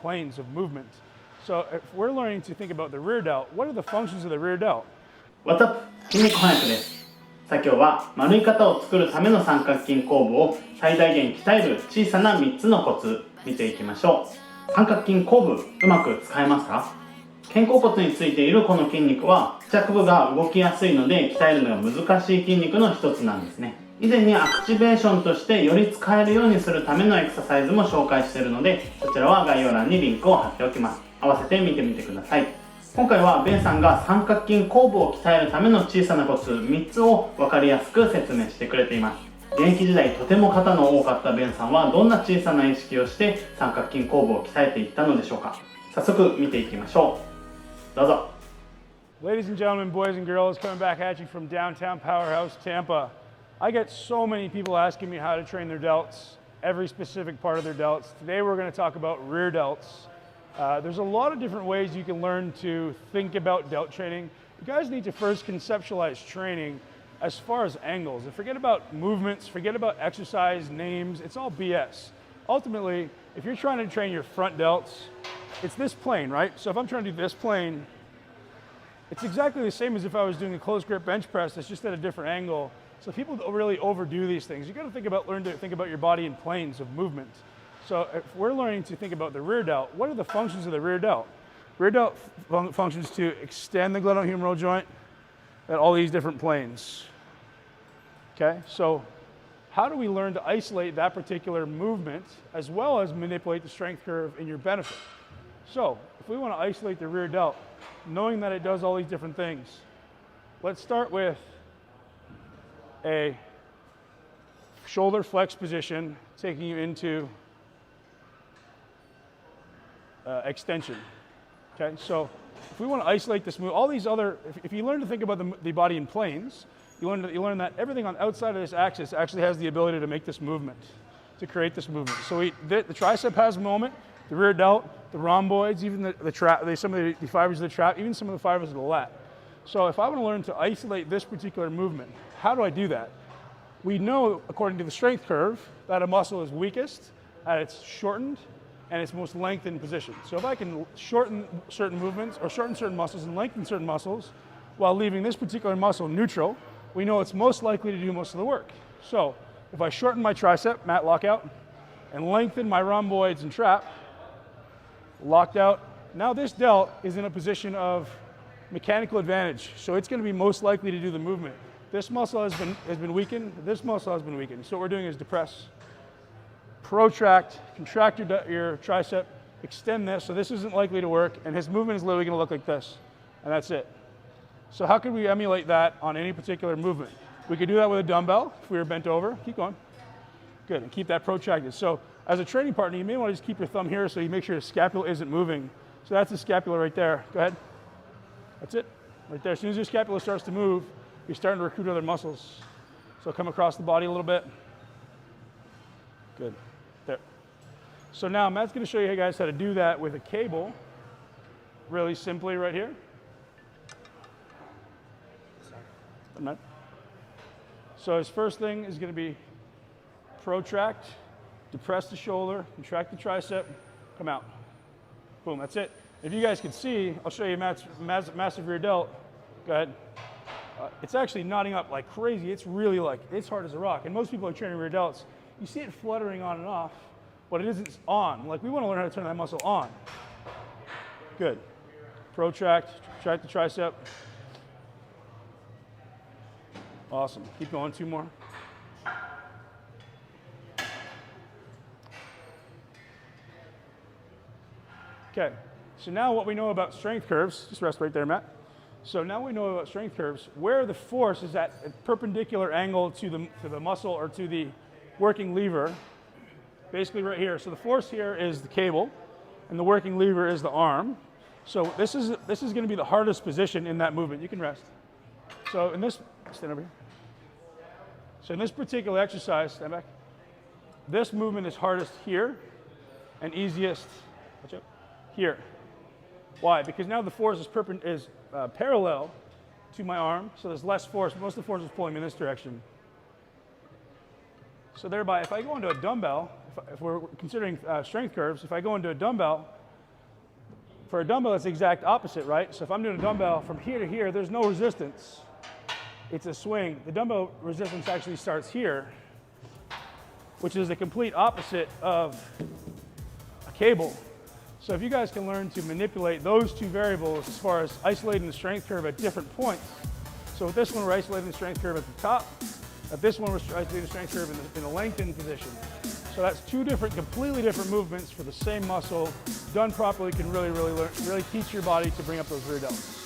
planes of movement. So if we're learning to think about the rear delt, what are the functions of the rear delt? What's up? 筋肉翻訳です。さあ今日は丸い肩を作るための三角筋後部を最大限鍛える小さな3つのコツ見ていきましょう。三角筋後部うまく使えますか？肩甲骨についているこの筋肉は付着部が動きやすいので鍛えるのが難しい筋肉の一つなんですね。以前にアクチベーションとしてより使えるようにするためのエクササイズも紹介しているので、そちらは概要欄にリンクを貼っておきます。合わせて見てみてください。今回はベンさんが三角筋後部を鍛えるための小さなコツ3つを分かりやすく説明してくれています。現役時代とても肩の多かったベンさんはどんな小さな意識をして三角筋後部を鍛えていったのでしょうか。早速見ていきましょう。どうぞ。 Ladies and gentlemen, boys and girls, coming back at you from downtown Powerhouse, Tampa. I get so many people asking me how to train their delts, every specific part of their delts. Today we're going to talk about rear delts. There's a lot of different ways you can learn to think about delt training. You guys need to first conceptualize training as far as angles. And forget about movements, forget about exercise, names, it's all BS. Ultimately, if you're trying to train your front delts, it's this plane, right? So if I'm trying to do this plane, it's exactly the same as if I was doing a close grip bench press, it's just at a different angle. So people don't really overdo these things. You got to learn to think about your body in planes of movement. So if we're learning to think about the rear delt, what are the functions of the rear delt? Rear delt functions to extend the glenohumeral joint at all these different planes. Okay, so how do we learn to isolate that particular movement as well as manipulate the strength curve in your benefit? So if we want to isolate the rear delt, knowing that it does all these different things, let's start with a shoulder flex position, taking you into extension. Okay, so if we want to isolate this move, all these other, if you learn to think about the body in planes, you learn that everything on outside of this axis actually has the ability to make this movement, to create this movement. So the tricep has moment, the rear delt, the rhomboids, even some of the fibers of the trap, even some of the fibers of the lat. So if I want to learn to isolate this particular movement, how do I do that? We know, according to the strength curve, that a muscle is weakest at its shortened and its most lengthened position. So if I can shorten certain movements or shorten certain muscles and lengthen certain muscles while leaving this particular muscle neutral, we know it's most likely to do most of the work. So if I shorten my tricep, mat lockout, and lengthen my rhomboids and trap, locked out, now this delt is in a position of mechanical advantage. So it's going to be most likely to do the movement. This muscle has been weakened, this muscle has been weakened. So what we're doing is depress, protract, contract your tricep, extend this, so this isn't likely to work, and his movement is literally going to look like this, and that's it. So how could we emulate that on any particular movement? We could do that with a dumbbell if we were bent over. Keep going. Good, and keep that protracted. So as a training partner, you may want to just keep your thumb here so you make sure the scapula isn't moving. So that's the scapula right there. Go ahead. That's it, right there. As soon as your scapula starts to move, you're starting to recruit other muscles. So come across the body a little bit. Good, there. So now Matt's going to show you guys how to do that with a cable, really simply right here. So his first thing is going to be protract, depress the shoulder, contract the tricep, come out. Boom, that's it. If you guys can see, I'll show you Matt's massive rear delt. Go ahead. It's actually knotting up like crazy. It's really it's hard as a rock. And most people are training rear delts. You see it fluttering on and off, but it isn't on. Like we want to learn how to turn that muscle on. Good. Protract, contract the tricep. Awesome. Keep going, 2 more. Okay, so now what we know about strength curves, just rest right there, Matt. So now we know about strength curves, where the force is at a perpendicular angle to the muscle or to the working lever, basically right here. So the force here is the cable, and the working lever is the arm. So this is going to be the hardest position in that movement. You can rest. So in this, stand over here. So in this particular exercise, stand back. This movement is hardest here, and easiest, watch out, here. Why? Because now the force is parallel to my arm, so there's less force. Most of the force is pulling me in this direction. So thereby, if I go into a dumbbell, if we're considering strength curves, if I go into a dumbbell, for a dumbbell, it's the exact opposite, right? So if I'm doing a dumbbell from here to here, there's no resistance. It's a swing. The dumbbell resistance actually starts here, which is the complete opposite of a cable. So if you guys can learn to manipulate those two variables as far as isolating the strength curve at different points. So with this one, we're isolating the strength curve at the top. At this one, we're isolating the strength curve in the lengthened position. So that's two different, completely different movements for the same muscle. Done properly can really teach your body to bring up those rear delts.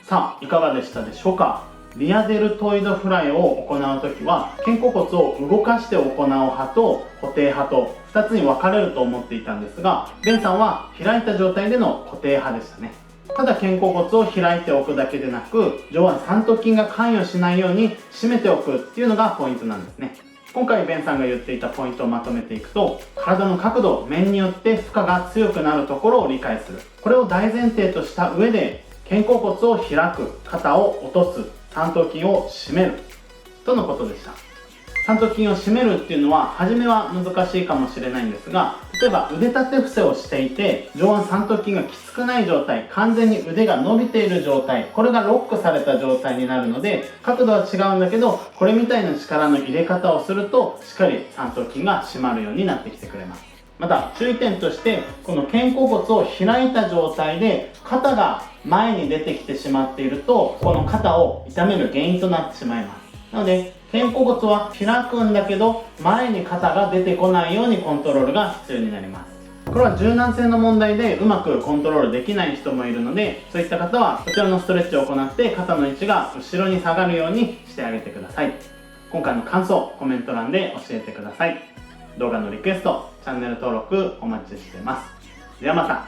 さあ、いかがでしたでしょうか。リアデルトイドフライを行うときは肩甲骨を動かして行う派と固定派と2つに分かれると思っていたんですが、ベンさんは開いた状態での固定派でしたね。ただ肩甲骨を開いておくだけでなく、上腕三頭筋が関与しないように締めておくっていうのがポイントなんですね。今回ベンさんが言っていたポイントをまとめていくと、体の角度、面によって負荷が強くなるところを理解する。これを大前提とした上で、肩甲骨を開く、肩を落とす、三頭筋を締めるとのことでした。三頭筋を締めるっていうのは初めは難しいかもしれないんですが、例えば腕立て伏せをしていて上腕三頭筋がきつくない状態、完全に腕が伸びている状態、これがロックされた状態になるので、角度は違うんだけどこれみたいな力の入れ方をするとしっかり三頭筋が締まるようになってきてくれます。また注意点として、この肩甲骨を開いた状態で肩が前に出てきてしまっていると、この肩を痛める原因となってしまいます。なので肩甲骨は開くんだけど前に肩が出てこないようにコントロールが必要になります。これは柔軟性の問題でうまくコントロールできない人もいるので、そういった方はこちらのストレッチを行って肩の位置が後ろに下がるようにしてあげてください。今回の感想コメント欄で教えてください。動画のリクエスト、チャンネル登録お待ちしています。ではまた。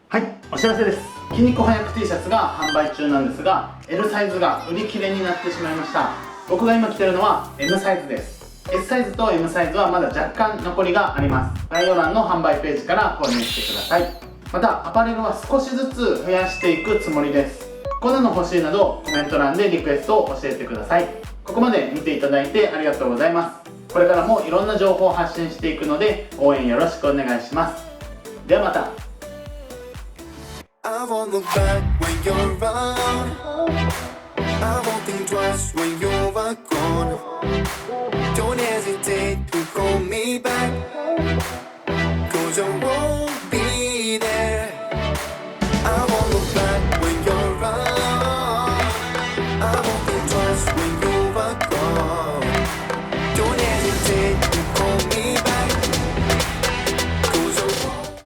はい、お知らせです。筋肉翻訳 T シャツが販売中なんですが、 L サイズが売り切れになってしまいました。僕が今着てるのは M サイズです。 S サイズと M サイズはまだ若干残りがあります。概要欄の販売ページから購入してください。またアパレルは少しずつ増やしていくつもりです。こんなの欲しいなどコメント欄でリクエストを教えてください。ここまで見ていただいてありがとうございます。これからもいろんな情報を発信していくので応援よろしくお願いします。ではまた。I won't look back when you're around. I won't think twice when you're gone. Don't hesitate to call me back, 'cause I won't